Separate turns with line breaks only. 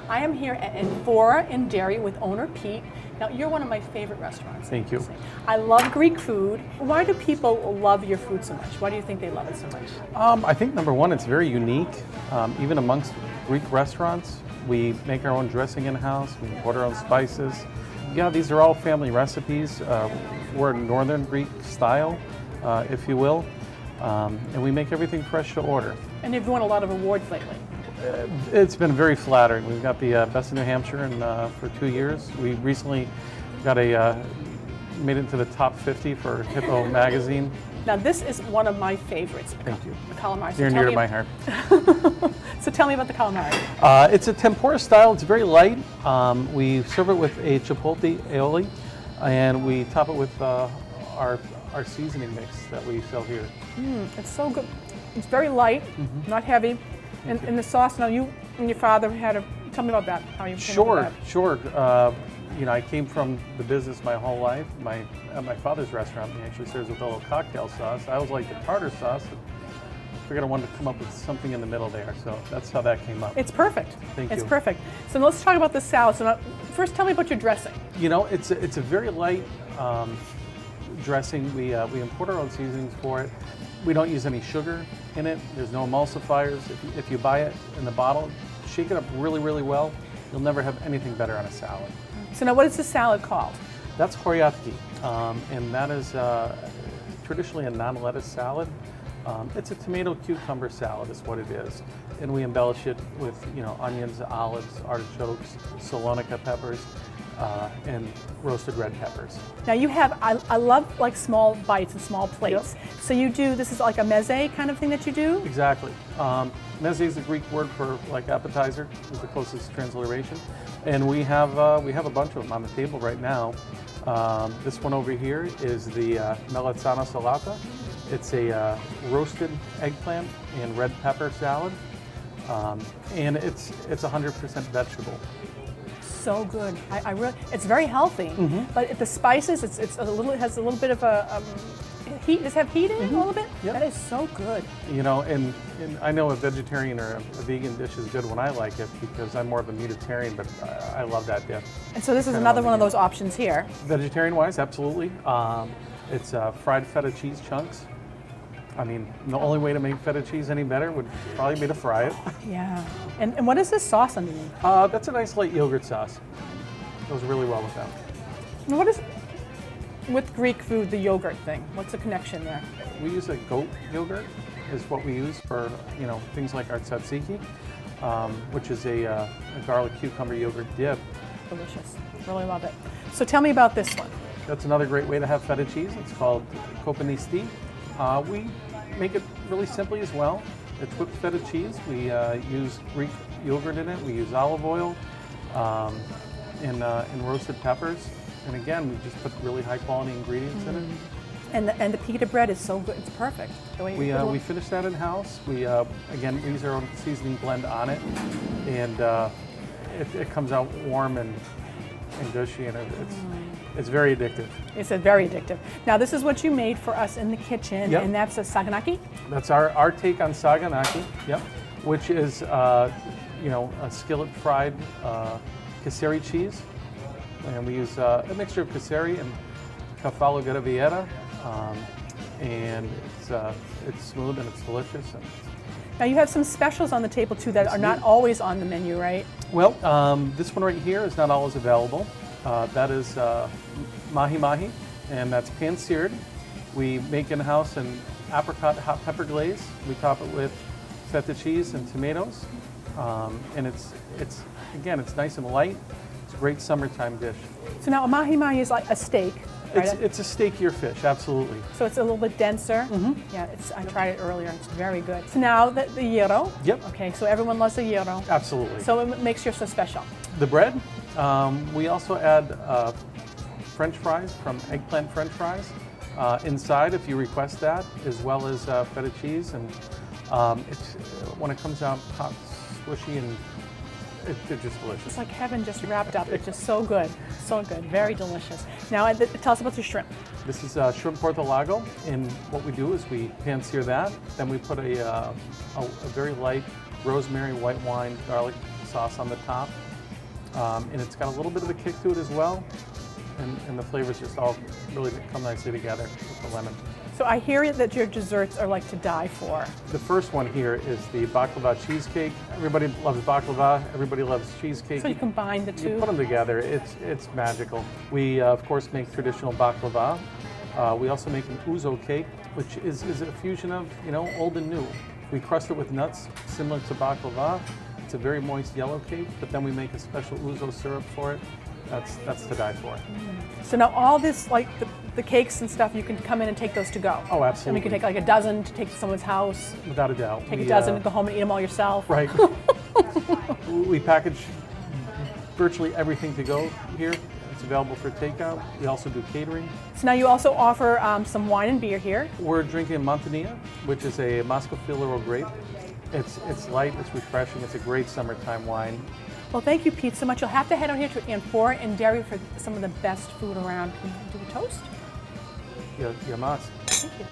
I am here at Amphora in Derry with owner Pete. Now, you're one of my favorite restaurants.
Thank you.
I love Greek food. Why do people love your food so much? Why do you think they love it so much?
I think number one, it's very unique. Even amongst Greek restaurants, we make our own dressing in-house, we import our own spices. Yeah, these are all family recipes. We're Northern Greek style, if you will, and we make everything fresh to order.
And you've won a lot of awards lately.
It's been very flattering. We've got the Best of New Hampshire for 2 years. We recently got made it into the top 50 for Hippo magazine.
Now, this is one of my favorites.
Thank you.
The calamari.
Near and dear to my heart.
So tell me about the calamari.
It's a tempura style. It's very light. We serve it with a chipotle aioli, and we top it with our seasoning mix that we sell here.
It's so good. It's very light, not heavy. And the sauce, now you and your father tell me about that, how you came up with that.
Sure. I came from the business my whole life. At my father's restaurant, he actually serves with a little cocktail sauce. I always liked the tartar sauce. I figured I wanted to come up with something in the middle there, so that's how that came up.
It's perfect.
Thank you.
It's perfect. So let's talk about the salad. So now, first tell me about your dressing.
It's a very light dressing. We import our own seasonings for it. We don't use any sugar in it. There's no emulsifiers. If you buy it in the bottle, shake it up really, really well. You'll never have anything better on a salad.
So now what is the salad called?
That's choriatki, and that is traditionally a non-lettuce salad. It's a tomato cucumber salad is what it is. And we embellish it with onions, olives, artichokes, Salonica peppers, and roasted red peppers.
Now you have, I love like small bites and small plates. Yep. So this is like a meze kind of thing that you do?
Exactly. Meze is the Greek word for like appetizer, is the closest transliteration. And we have a bunch of them on the table right now. This one over here is the melanzana salata. It's a roasted eggplant and red pepper salad. And it's 100% vegetable.
So good. I really, it's very healthy, but the spices, it has a little bit of a heat. Does it have heat in it a little bit?
Yep.
That is so good.
And I know a vegetarian or a vegan dish is good when I like it because I'm more of a meatitarian, but I love that dip.
And so this is another one of those options here.
Vegetarian-wise, absolutely. It's fried feta cheese chunks. I mean, the only way to make feta cheese any better would probably be to fry it.
Yeah. And what is this sauce underneath?
That's a nice light yogurt sauce. Goes really well with that.
And what is, with Greek food, the yogurt thing? What's the connection there?
We use a goat yogurt is what we use for, things like our tzatziki, which is a garlic cucumber yogurt dip.
Delicious. Really love it. So tell me about this one.
That's another great way to have feta cheese. It's called kopanisti. We make it really simply as well. It's whipped feta cheese. We use Greek yogurt in it. We use olive oil and roasted peppers. And again, we just put really high quality ingredients in it.
And the pita bread is so good. It's perfect. The way
we finish that in house. We again use our own seasoning blend on it, and it comes out warm and gushy, and it's very addictive.
It's very addictive. Now this is what you made for us in the kitchen, and that's a saganaki?
That's our take on saganaki, which is a skillet fried casseri cheese. And we use a mixture of casseri and cavallo garaviera, and it's smooth and it's delicious.
Now you have some specials on the table too that are not always on the menu, right?
Well, this one right here is not always available. That is mahi mahi, and that's pan-seared. We make in-house an apricot hot pepper glaze. We top it with feta cheese and tomatoes, and it's nice and light. It's a great summertime dish. So
now a mahi mahi is like a steak. Right?
It's a steakier fish, absolutely.
So it's a little bit denser. Yeah, I tried it earlier. It's very good. So now the gyro.
Yep.
Okay, so everyone loves the gyro.
Absolutely.
So it makes yours so special.
The bread, we also add French fries from eggplant French fries inside if you request that, as well as feta cheese. And when it comes out hot, squishy, and they're just delicious.
It's like heaven just wrapped up. It's just so good. So good. Very delicious. Now, tell us about your shrimp.
This is shrimp portolago, and what we do is we pan-sear that. Then we put a very light rosemary white wine garlic sauce on the top. and it's got a little bit of a kick to it as well. And the flavors just all really come nicely together with the lemon.
So I hear that your desserts are like to die for.
The first one here is the baklava cheesecake. Everybody loves baklava. Everybody loves cheesecake.
So you combine the two?
You put them together. It's magical. We, of course, make traditional baklava. We also make an ouzo cake, which is a fusion of, old and new. We crust it with nuts, similar to baklava. It's a very moist yellow cake, but then we make a special ouzo syrup for it. That's to die for.
So now all this, like the cakes and stuff, you can come in and take those to go.
Oh, absolutely.
And you can take like a dozen to take to someone's house.
Without a doubt.
Take a dozen and go home and eat them all yourself.
Right. We package virtually everything to go here. It's available for takeout. We also do catering.
So now you also offer some wine and beer here.
We're drinking Montania, which is a Moscow-Filero grape. It's light, it's refreshing, it's a great summertime wine.
Well, thank you, Pete, so much. You'll have to head on here to Amphora and Dairy for some of the best food around. Can you do a toast?
Yeah, mas.
Thank you.